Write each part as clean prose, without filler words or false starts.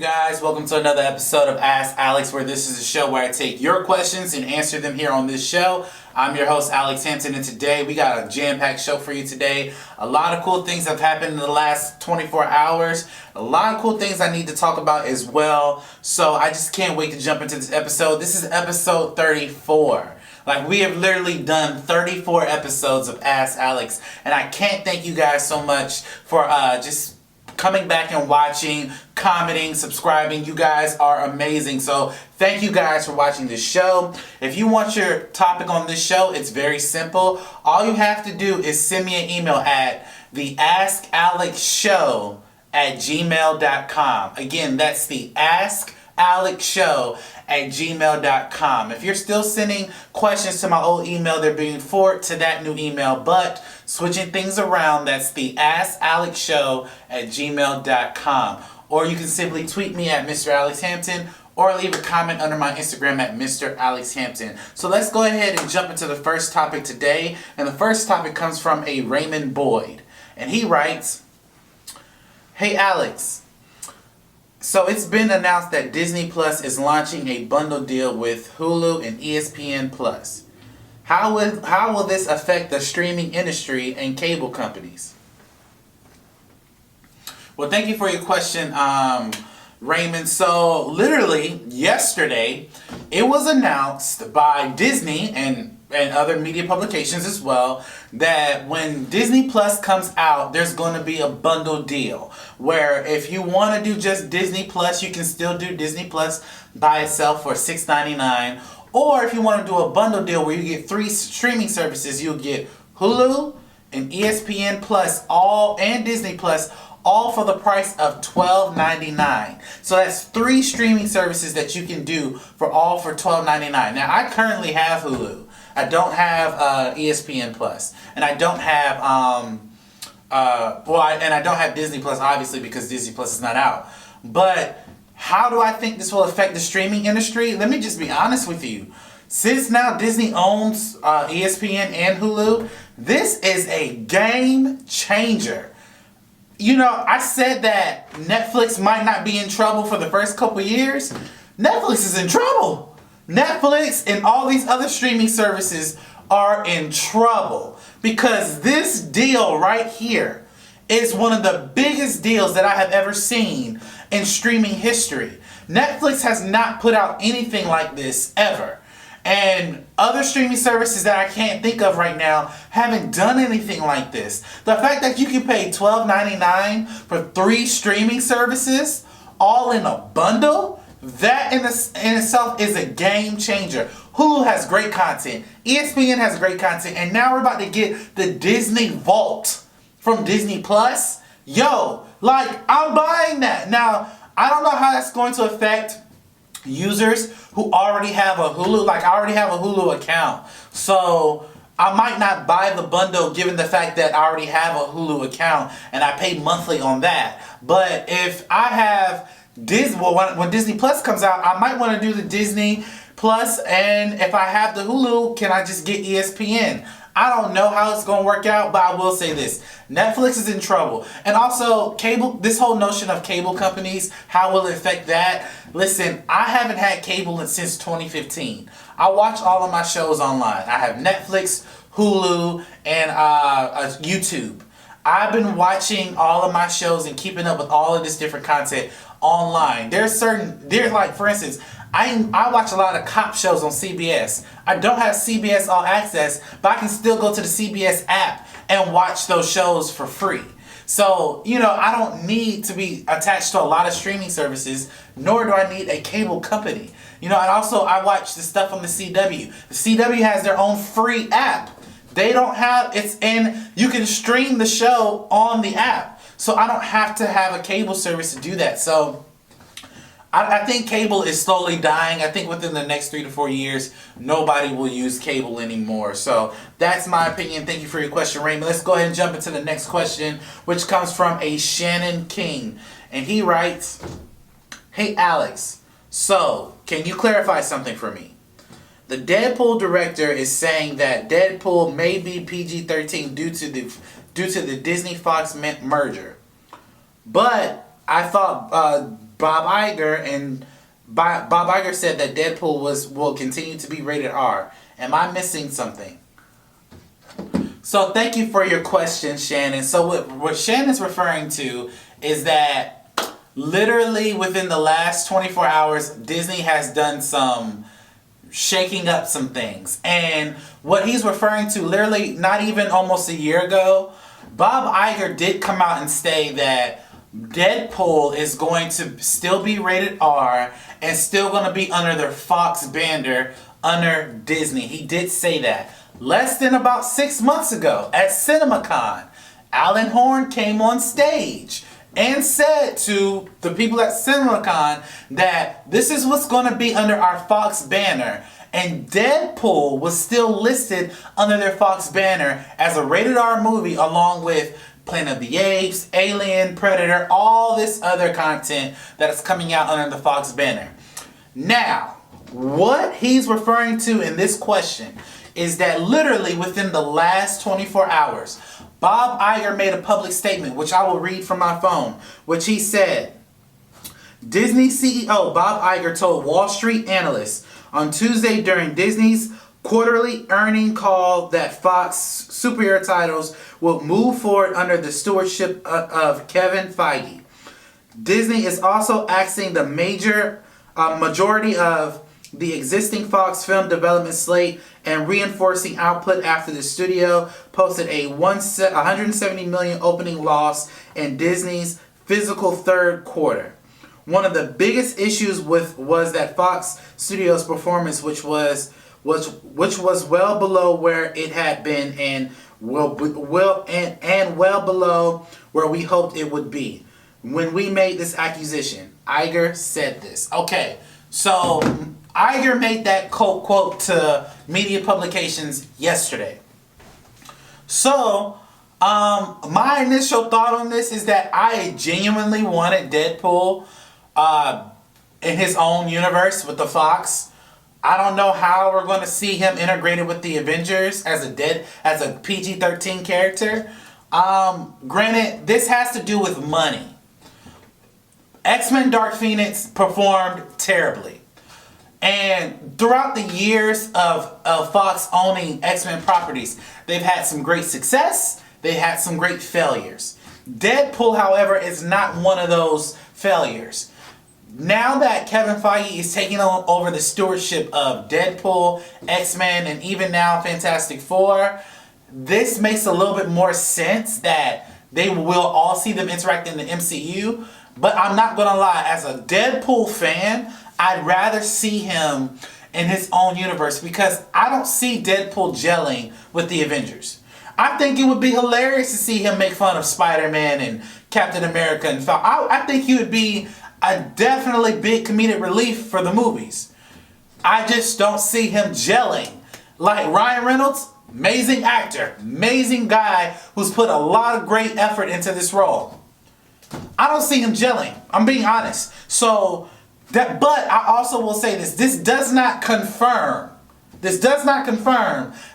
guys? Welcome to another episode of Ask Alex, where this is a show where I take your questions and answer them here on this show. I'm your host, Alex Hampton, and today we got a jam-packed show for you today. A lot of cool things have happened in the last 24 hours. A lot of cool things I need to talk about as well. So I just can't wait to jump into this episode. This is episode 34. Like, we have literally done 34 episodes of Ask Alex, and I can't thank you guys so much for just coming back and watching, commenting, subscribing. You guys are amazing. So thank you guys for watching this show. If you want your topic on this show, it's very simple. All you have to do is send me an email at the AskAlexShow@gmail.com. Again, that's the AskAlexShow@gmail.com. If you're still sending questions to my old email, they're being forwarded to that new email, but switching things around, that's the AskAlexShow@gmail.com. Or you can simply tweet me at Mr. Alex Hampton, or leave a comment under my Instagram at Mr. Alex Hampton. So let's go ahead and jump into the first topic today. And the first topic comes from a Raymond Boyd. And he writes, "Hey Alex, so it's been announced that Disney Plus is launching a bundle deal with Hulu and ESPN Plus. How will this affect the streaming industry and cable companies?" Well, thank you for your question, Raymond. So literally yesterday, it was announced by Disney and other media publications as well that when Disney Plus comes out, there's going to be a bundle deal where if you want to do just Disney Plus, you can still do Disney Plus by itself for $6.99. Or if you want to do a bundle deal where you get 3 streaming services, you'll get Hulu and ESPN Plus and Disney Plus, all for the price of $12.99. So that's 3 streaming services that you can do for $12.99. Now, I currently have Hulu. I don't have ESPN Plus, and I don't have I don't have Disney Plus, obviously, because Disney Plus is not out. But how do I think this will affect the streaming industry? Let me just be honest with you. Since now Disney owns ESPN and Hulu, this is a game changer. You know, I said that Netflix might not be in trouble for the first couple years. Netflix is in trouble. Netflix and all these other streaming services are in trouble because this deal right here is one of the biggest deals that I have ever seen in streaming history. Netflix has not put out anything like this ever. And other streaming services that I can't think of right now haven't done anything like this. The fact that you can pay $12.99 for 3 streaming services, all in a bundle, that in itself is a game changer. Hulu has great content. ESPN has great content. And now we're about to get the Disney Vault from Disney Plus. Yo, like, I'm buying that. Now, I don't know how that's going to affect users who already have a Hulu. Like, I already have a Hulu account, so I might not buy the bundle given the fact that I already have a Hulu account and I pay monthly on that. But if I have when Disney Plus comes out, I might want to do the Disney Plus, and if I have the Hulu, can I just get ESPN? I don't know how it's going to work out, but I will say this. Netflix is in trouble. And also, this whole notion of cable companies, how will it affect that? Listen, I haven't had cable since 2015. I watch all of my shows online. I have Netflix, Hulu, and YouTube. I've been watching all of my shows and keeping up with all of this different content online. There's like, for instance, I watch a lot of cop shows on CBS. I don't have CBS All Access, but I can still go to the CBS app and watch those shows for free. So, you know, I don't need to be attached to a lot of streaming services, nor do I need a cable company. You know, and also I watch the stuff on the CW. The CW has their own free app. They don't have, you can stream the show on the app. So I don't have to have a cable service to do that. So I think cable is slowly dying. I think within the next 3 to 4 years, nobody will use cable anymore. So that's my opinion. Thank you for your question, Raymond. Let's go ahead and jump into the next question, which comes from a Shannon King. And he writes, "Hey Alex, so can you clarify something for me? The Deadpool director is saying that Deadpool may be PG-13 due to the Disney Fox merger. But I thought Bob Iger, and Bob Iger said that Deadpool will continue to be rated R. Am I missing something? So thank you for your question, Shannon. So what Shannon's referring to is that literally within the last 24 hours, Disney has done some shaking up some things. And what he's referring to, literally not even almost a year ago, Bob Iger did come out and say that Deadpool is going to still be rated R and still going to be under their Fox banner under Disney. He did say that. Less than about 6 months ago at CinemaCon, Alan Horn came on stage and said to the people at CinemaCon that this is what's going to be under our Fox banner. And Deadpool was still listed under their Fox banner as a rated R movie along with Planet of the Apes, Alien, Predator, all this other content that is coming out under the Fox banner. Now, what he's referring to in this question is that literally within the last 24 hours, Bob Iger made a public statement, which I will read from my phone, which he said, Disney CEO Bob Iger told Wall Street analysts on Tuesday during Disney's quarterly earning call that Fox superhero titles will move forward under the stewardship of Kevin Feige. Disney is also axing the majority of the existing Fox film development slate and reinforcing output after the studio posted a $170 million opening loss in Disney's fiscal third quarter. One of the biggest issues was that Fox Studios' performance, which was well below where it had been and well below where we hoped it would be. When we made this acquisition, Iger said this. Okay, so Iger made that quote to media publications yesterday. So, my initial thought on this is that I genuinely wanted Deadpool in his own universe with the Fox. I don't know how we're going to see him integrated with the Avengers as a PG-13 character. Granted, this has to do with money. X-Men Dark Phoenix performed terribly. And throughout the years of Fox owning X-Men properties, they've had some great success, they've had some great failures. Deadpool, however, is not one of those failures. Now that Kevin Feige is taking over the stewardship of Deadpool, X-Men, and even now Fantastic Four, this makes a little bit more sense that they will all see them interact in the MCU. But I'm not going to lie, as a Deadpool fan, I'd rather see him in his own universe because I don't see Deadpool gelling with the Avengers. I think it would be hilarious to see him make fun of Spider-Man and Captain America and Falcon. I think he would be a definitely big comedic relief for the movies. I just don't see him gelling. Like Ryan Reynolds, amazing actor, amazing guy who's put a lot of great effort into this role. I don't see him gelling. I'm being honest. But I also will say this. This does not confirm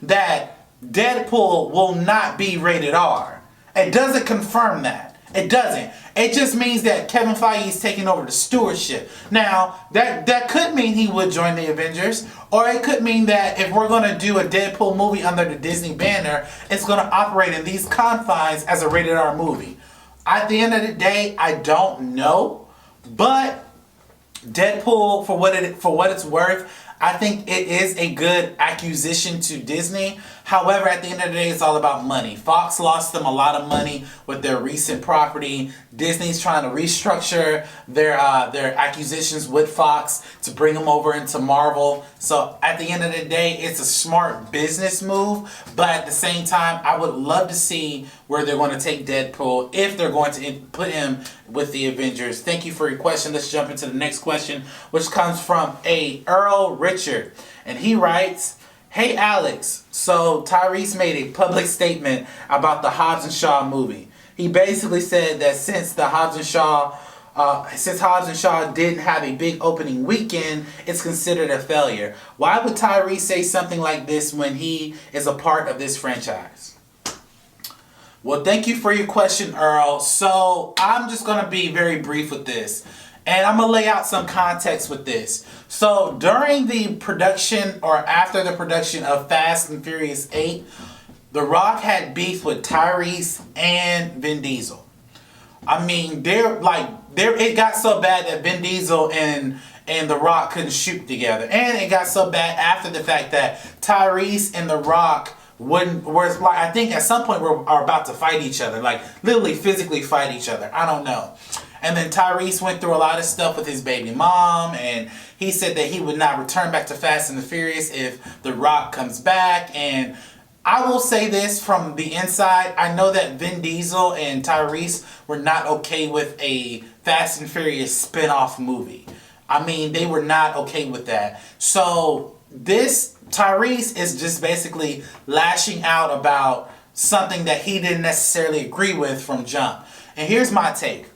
that Deadpool will not be rated R. It doesn't confirm that. It doesn't. It just means that Kevin Feige is taking over the stewardship. Now, that could mean he would join the Avengers, or it could mean that if we're going to do a Deadpool movie under the Disney banner, it's going to operate in these confines as a rated R movie. At the end of the day, I don't know, but Deadpool, for what it's worth, I think it is a good acquisition to Disney. However, at the end of the day, it's all about money. Fox lost them a lot of money with their recent property. Disney's trying to restructure their acquisitions with Fox to bring them over into Marvel. So at the end of the day, it's a smart business move. But at the same time, I would love to see where they're going to take Deadpool if they're going to put him with the Avengers. Thank you for your question. Let's jump into the next question, which comes from a Earl Richard. And he writes, hey Alex, so Tyrese made a public statement about the Hobbs and Shaw movie. He basically said that since Hobbs and Shaw didn't have a big opening weekend, it's considered a failure. Why would Tyrese say something like this when he is a part of this franchise? Well, thank you for your question, Earl. So I'm just going to be very brief with this. And I'm going to lay out some context with this. So during the production or after the production of Fast and Furious 8, The Rock had beef with Tyrese and Vin Diesel. I mean, it got so bad that Vin Diesel and The Rock couldn't shoot together. And it got so bad after the fact that Tyrese and The Rock I think at some point are about to fight each other. Like, literally physically fight each other. I don't know. And then Tyrese went through a lot of stuff with his baby mom, and he said that he would not return back to Fast and the Furious if The Rock comes back. And I will say this from the inside, I know that Vin Diesel and Tyrese were not okay with a Fast and Furious spin-off movie. I mean, they were not okay with that. So Tyrese is just basically lashing out about something that he didn't necessarily agree with from jump. And here's my take.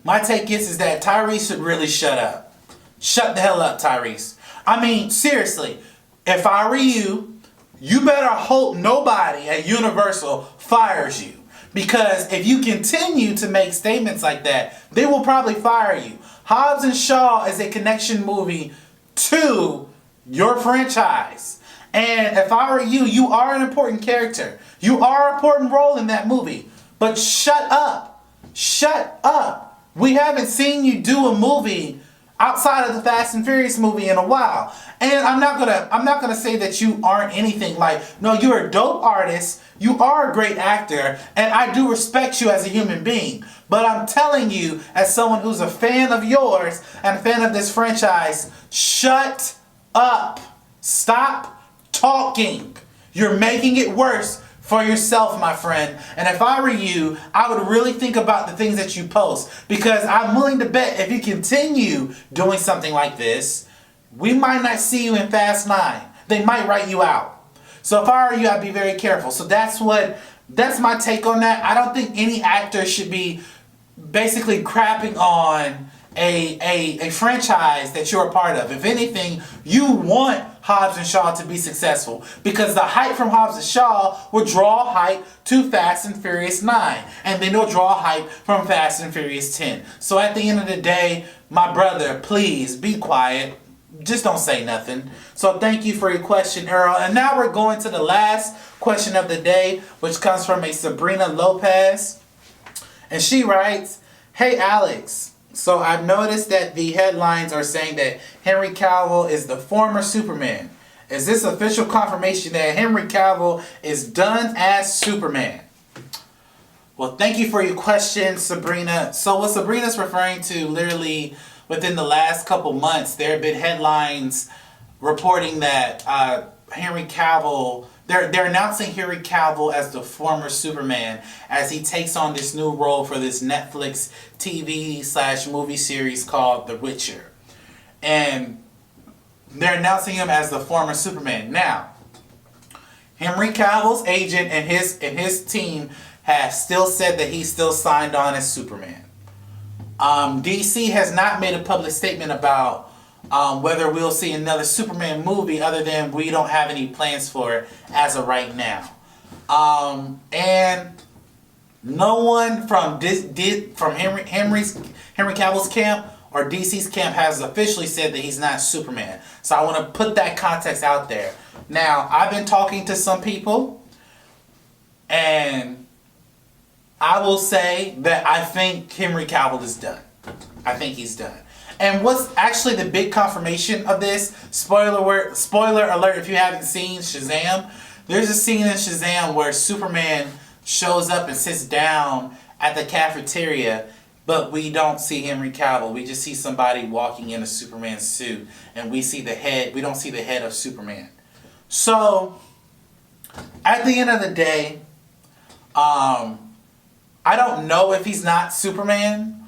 My take is that Tyrese should really shut up. Shut the hell up, Tyrese. I mean, seriously, if I were you, you better hope nobody at Universal fires you. Because if you continue to make statements like that, they will probably fire you. Hobbs and Shaw is a connection movie to your franchise. And if I were you, you are an important character. You are an important role in that movie. But shut up. Shut up. We haven't seen you do a movie outside of the Fast and Furious movie in a while. And I'm not gonna say that you aren't anything. Like, no, you're a dope artist, you are a great actor, and I do respect you as a human being. But I'm telling you, as someone who's a fan of yours and a fan of this franchise, shut up. Stop talking. You're making it worse for yourself, my friend. And if I were you, I would really think about the things that you post. Because I'm willing to bet if you continue doing something like this, we might not see you in Fast 9. They might write you out. So if I were you, I'd be very careful. So that's my take on that. I don't think any actor should be basically crapping on a franchise that you're a part of. If anything, you want Hobbs and Shaw to be successful because the hype from Hobbs and Shaw will draw hype to Fast and Furious 9, and then it'll draw hype from Fast and Furious 10. So at the end of the day, my brother, please be quiet. Just don't say nothing. So thank you for your question, Earl. And now we're going to the last question of the day, which comes from a Sabrina Lopez. And she writes, "Hey Alex, so I've noticed that the headlines are saying that Henry Cavill is the former Superman. Is this official confirmation that Henry Cavill is done as Superman?" Well, thank you for your question, Sabrina. So what Sabrina's referring to, literally within the last couple months, there have been headlines reporting that Henry Cavill, they're announcing Henry Cavill as the former Superman as he takes on this new role for this Netflix TV/movie series called The Witcher. And they're announcing him as the former Superman. Now, Henry Cavill's agent and his team have still said that he's still signed on as Superman. DC has not made a public statement about whether we'll see another Superman movie, other than we don't have any plans for it as of right now. And no one from Henry Cavill's camp or DC's camp has officially said that he's not Superman. So I want to put that context out there. Now, I've been talking to some people, and I will say that I think Henry Cavill is done. I think he's done. And what's actually the big confirmation of this, spoiler alert if you haven't seen Shazam, there's a scene in Shazam where Superman shows up and sits down at the cafeteria, but we don't see Henry Cavill. We just see somebody walking in a Superman suit, and we see the head. We don't see the head of Superman. So, at the end of the day, I don't know if he's not Superman.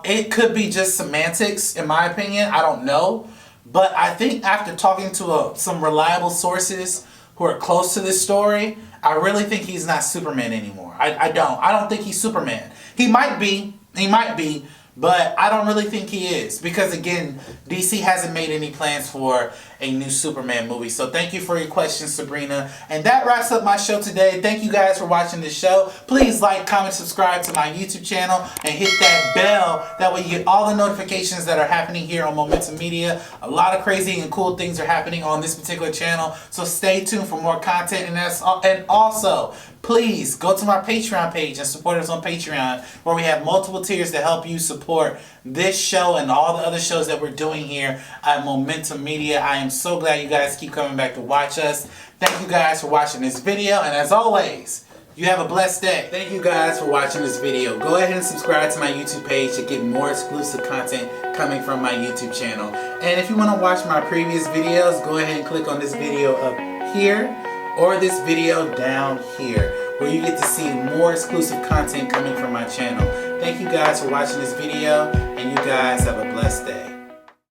It could be just semantics, in my opinion. I don't know. But I think after talking to some reliable sources who are close to this story, I really think he's not Superman anymore. I don't think he's Superman. He might be, But I don't really think he is, because again, DC hasn't made any plans for a new Superman movie. So thank you for your questions, Sabrina. And that wraps up my show today. Thank you guys for watching this show. Please like, comment, subscribe to my YouTube channel, and hit that bell. That way you get all the notifications that are happening here on Momentum Media. A lot of crazy and cool things are happening on this particular channel. So stay tuned for more content. And also, please go to my Patreon page and support us on Patreon, where we have multiple tiers to help you support this show and all the other shows that we're doing here at Momentum Media. I am so glad you guys keep coming back to watch us. Thank you guys for watching this video, and as always, you have a blessed day. Thank you guys for watching this video. Go ahead and subscribe to my YouTube page to get more exclusive content coming from my YouTube channel. And if you want to watch my previous videos, go ahead and click on this video up here or this video down here, where you get to see more exclusive content coming from my channel. Thank you guys for watching this video, and you guys have a blessed day.